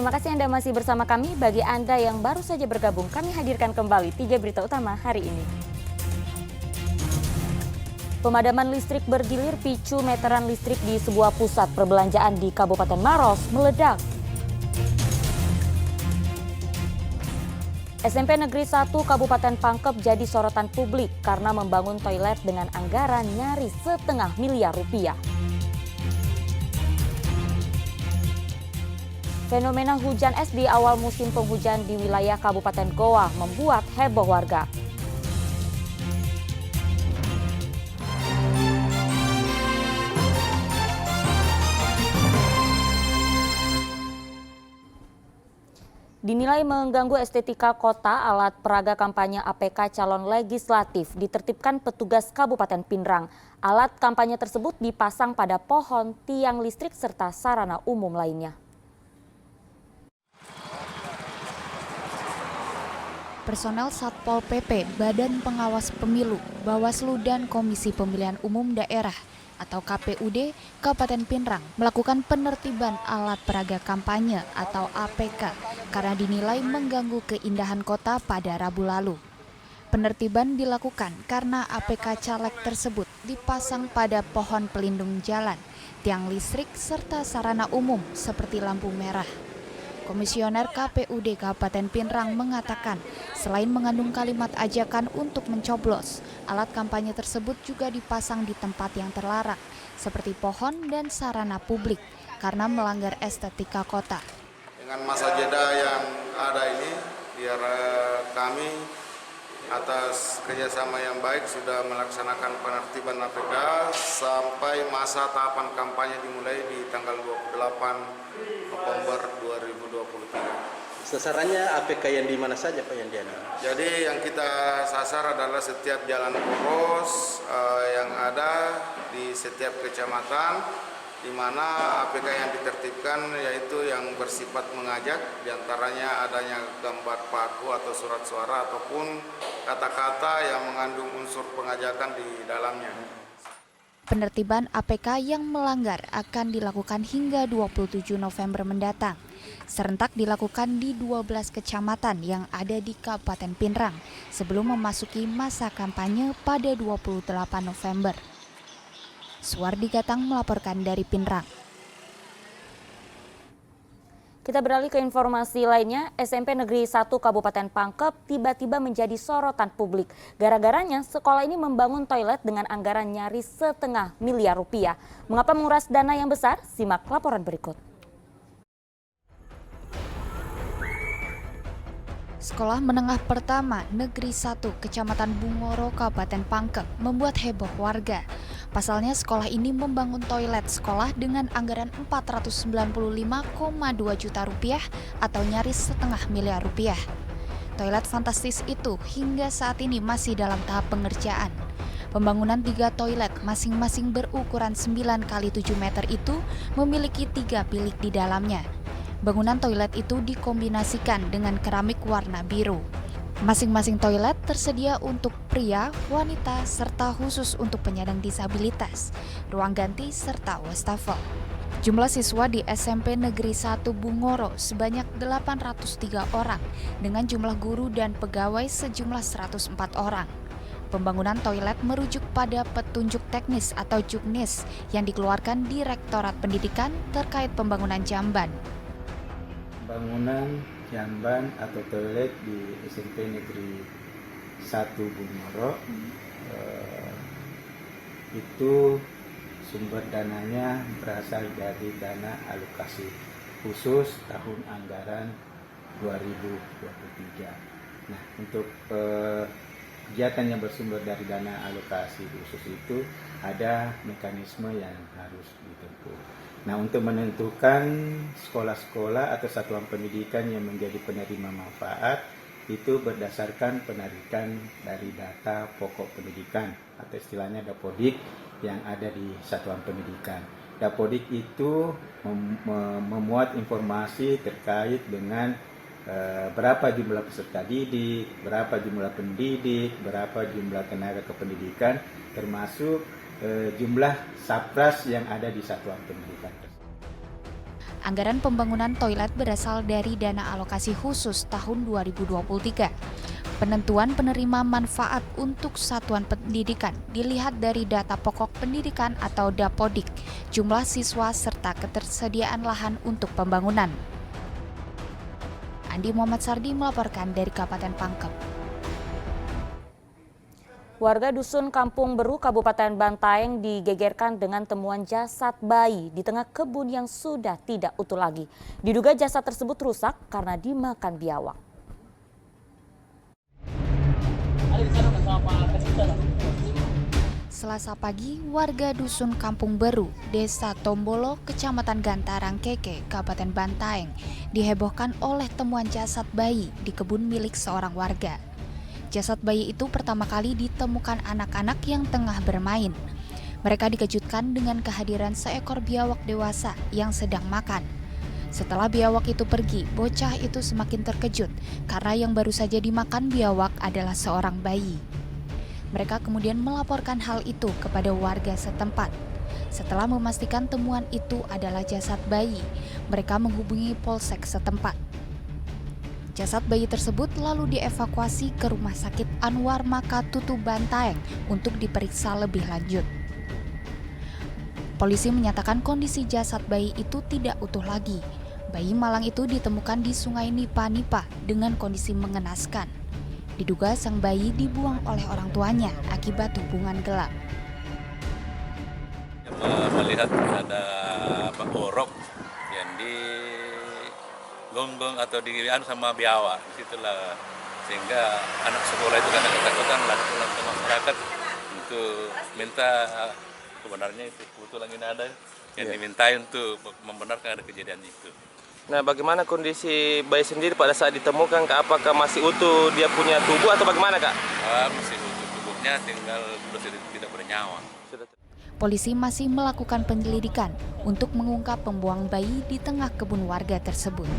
Terima kasih Anda masih bersama kami. Bagi Anda yang baru saja bergabung, kami hadirkan kembali 3 berita utama hari ini. Pemadaman listrik bergilir picu meteran listrik di sebuah pusat perbelanjaan di Kabupaten Maros meledak. SMP Negeri 1 Kabupaten Pangkep jadi sorotan publik karena membangun toilet dengan anggaran nyaris setengah miliar rupiah. Fenomena hujan es di awal musim penghujan di wilayah Kabupaten Goa membuat heboh warga. Dinilai mengganggu estetika kota, alat peraga kampanye APK calon legislatif ditertibkan petugas Kabupaten Pinrang. Alat kampanye tersebut dipasang pada pohon, tiang listrik, serta sarana umum lainnya. Personel Satpol PP, Badan Pengawas Pemilu, Bawaslu, dan Komisi Pemilihan Umum Daerah atau KPUD Kabupaten Pinrang melakukan penertiban alat peraga kampanye atau APK karena dinilai mengganggu keindahan kota pada Rabu lalu. Penertiban dilakukan karena APK caleg tersebut dipasang pada pohon pelindung jalan, tiang listrik, serta sarana umum seperti lampu merah. Komisioner KPUD Kabupaten Pinrang mengatakan, selain mengandung kalimat ajakan untuk mencoblos, alat kampanye tersebut juga dipasang di tempat yang terlarang, seperti pohon dan sarana publik, karena melanggar estetika kota. Dengan masa jeda yang ada ini, biar kami atas kerjasama yang baik sudah melaksanakan penertiban APK sampai masa tahapan kampanye dimulai di tanggal 28 November 2023. Sasarannya APK yang di mana saja Pak yang dianu? Jadi yang kita sasar adalah setiap jalan poros yang ada di setiap kecamatan, di mana APK yang ditertibkan yaitu yang bersifat mengajak, diantaranya adanya gambar paku atau surat suara ataupun kata-kata yang mengandung unsur pengajakan di dalamnya. Penertiban APK yang melanggar akan dilakukan hingga 27 November mendatang. Serentak dilakukan di 12 kecamatan yang ada di Kabupaten Pinrang sebelum memasuki masa kampanye pada 28 November. Suwardi Gatang melaporkan dari Pinrang. Kita beralih ke informasi lainnya, SMP Negeri 1 Kabupaten Pangkep tiba-tiba menjadi sorotan publik. Gara-garanya sekolah ini membangun toilet dengan anggaran nyaris setengah miliar rupiah. Mengapa menguras dana yang besar? Simak laporan berikut. Sekolah Menengah Pertama Negeri 1 Kecamatan Bungoro Kabupaten Pangkep membuat heboh warga. Pasalnya sekolah ini membangun toilet sekolah dengan anggaran 495,2 juta rupiah atau nyaris setengah miliar rupiah. Toilet fantastis itu hingga saat ini masih dalam tahap pengerjaan. Pembangunan 3 toilet masing-masing berukuran 9 x 7 meter itu memiliki 3 bilik di dalamnya. Bangunan toilet itu dikombinasikan dengan keramik warna biru. Masing-masing toilet tersedia untuk pria, wanita, serta khusus untuk penyandang disabilitas, ruang ganti, serta wastafel. Jumlah siswa di SMP Negeri 1 Bungoro sebanyak 803 orang, dengan jumlah guru dan pegawai sejumlah 104 orang. Pembangunan toilet merujuk pada petunjuk teknis atau Juknis yang dikeluarkan Direktorat Pendidikan terkait pembangunan jamban. Bangunan jamban atau toilet di SMP Negeri 1 Bungoro itu sumber dananya berasal dari dana alokasi khusus tahun anggaran 2023. Nah, untuk kegiatan yang bersumber dari dana alokasi khusus itu ada mekanisme yang harus ditempuh. Nah, untuk menentukan sekolah-sekolah atau satuan pendidikan yang menjadi penerima manfaat itu berdasarkan penarikan dari data pokok pendidikan atau istilahnya Dapodik yang ada di satuan pendidikan. Dapodik itu memuat informasi terkait dengan berapa jumlah peserta didik, berapa jumlah pendidik, berapa jumlah tenaga kependidikan, termasuk jumlah sapras yang ada di satuan pendidikan. Anggaran pembangunan toilet berasal dari dana alokasi khusus tahun 2023. Penentuan penerima manfaat untuk satuan pendidikan dilihat dari data pokok pendidikan atau Dapodik, jumlah siswa serta ketersediaan lahan untuk pembangunan. Andi Muhammad Sardi melaporkan dari Kabupaten Pangkep. Warga Dusun Kampung Beru, Kabupaten Bantaeng digegerkan dengan temuan jasad bayi di tengah kebun yang sudah tidak utuh lagi. Diduga jasad tersebut rusak karena dimakan biawak. Selasa pagi, warga Dusun Kampung Beru, Desa Tombolo, Kecamatan Gantarang Keke, Kabupaten Bantaeng, dihebohkan oleh temuan jasad bayi di kebun milik seorang warga. Jasad bayi itu pertama kali ditemukan anak-anak yang tengah bermain. Mereka dikejutkan dengan kehadiran seekor biawak dewasa yang sedang makan. Setelah biawak itu pergi, bocah itu semakin terkejut karena yang baru saja dimakan biawak adalah seorang bayi. Mereka kemudian melaporkan hal itu kepada warga setempat. Setelah memastikan temuan itu adalah jasad bayi, mereka menghubungi polsek setempat. Jasad bayi tersebut lalu dievakuasi ke Rumah Sakit Anwar Makatutu Bantaeng untuk diperiksa lebih lanjut. Polisi menyatakan kondisi jasad bayi itu tidak utuh lagi. Bayi malang itu ditemukan di Sungai Nipa-Nipa dengan kondisi mengenaskan. Diduga sang bayi dibuang oleh orang tuanya akibat hubungan gelap. Melihat ada orok yang di gonggong atau dianu sama biawak, disitulah sehingga anak sekolah itu karena ketakutan lalu pulang ke masyarakat untuk minta kebenarannya itu. Kebetulan ini ada yang dimintai untuk membenarkan ada kejadian itu. Nah, bagaimana kondisi bayi sendiri pada saat ditemukan? Kak? Apakah masih utuh dia punya tubuh atau bagaimana, Kak? Masih utuh tubuhnya, tinggal tidak bernyawa. Polisi masih melakukan penyelidikan untuk mengungkap pembuang bayi di tengah kebun warga tersebut.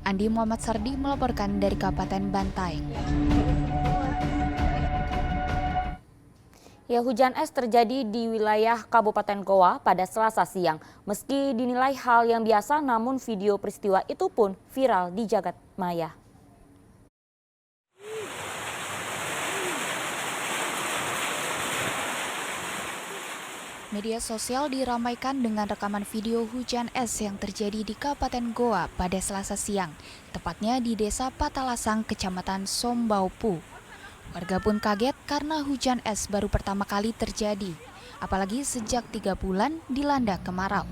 Andi Muhammad Sardi melaporkan dari Kabupaten Bantaeng. Ya, hujan es terjadi di wilayah Kabupaten Goa pada Selasa siang. Meski dinilai hal yang biasa, namun video peristiwa itu pun viral di jagat maya. Media sosial diramaikan dengan rekaman video hujan es yang terjadi di Kabupaten Goa pada Selasa siang, tepatnya di Desa Patalasang, Kecamatan Sombaupu. Warga pun kaget karena hujan es baru pertama kali terjadi, apalagi sejak 3 bulan dilanda kemarau.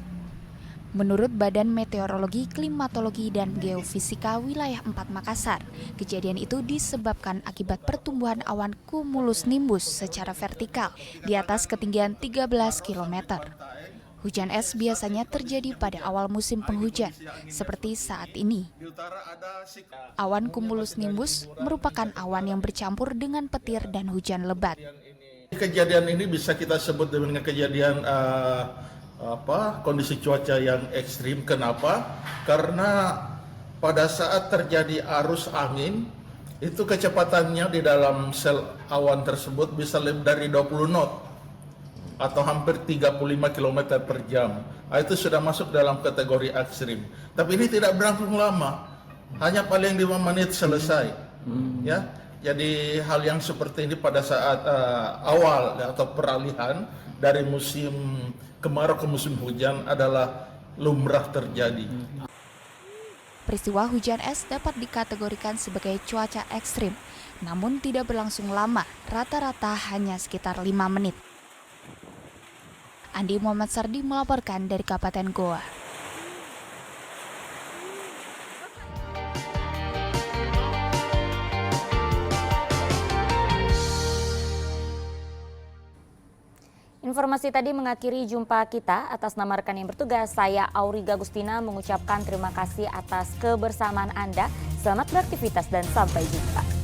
Menurut Badan Meteorologi, Klimatologi, dan Geofisika Wilayah 4 Makassar, kejadian itu disebabkan akibat pertumbuhan awan cumulus nimbus secara vertikal di atas ketinggian 13 km. Hujan es biasanya terjadi pada awal musim penghujan, seperti saat ini. Awan cumulus nimbus merupakan awan yang bercampur dengan petir dan hujan lebat. Kejadian ini bisa kita sebut dengan kejadian kondisi cuaca yang ekstrim. Kenapa? Karena pada saat terjadi arus angin, itu kecepatannya di dalam sel awan tersebut bisa lebih dari 20 knot. Atau hampir 35 km per jam. Itu sudah masuk dalam kategori ekstrim. Tapi ini tidak berlangsung lama, hanya paling 5 menit selesai. Ya, jadi hal yang seperti ini pada saat awal atau peralihan dari musim kemarau ke musim hujan adalah lumrah terjadi. Peristiwa hujan es dapat dikategorikan sebagai cuaca ekstrim, namun tidak berlangsung lama, rata-rata hanya sekitar 5 menit. Andi Muhammad Sardi melaporkan dari Kabupaten Goa. Informasi tadi mengakhiri jumpa kita. Atas nama rekan yang bertugas, saya Auriga Gustina mengucapkan terima kasih atas kebersamaan Anda. Selamat beraktivitas dan sampai jumpa.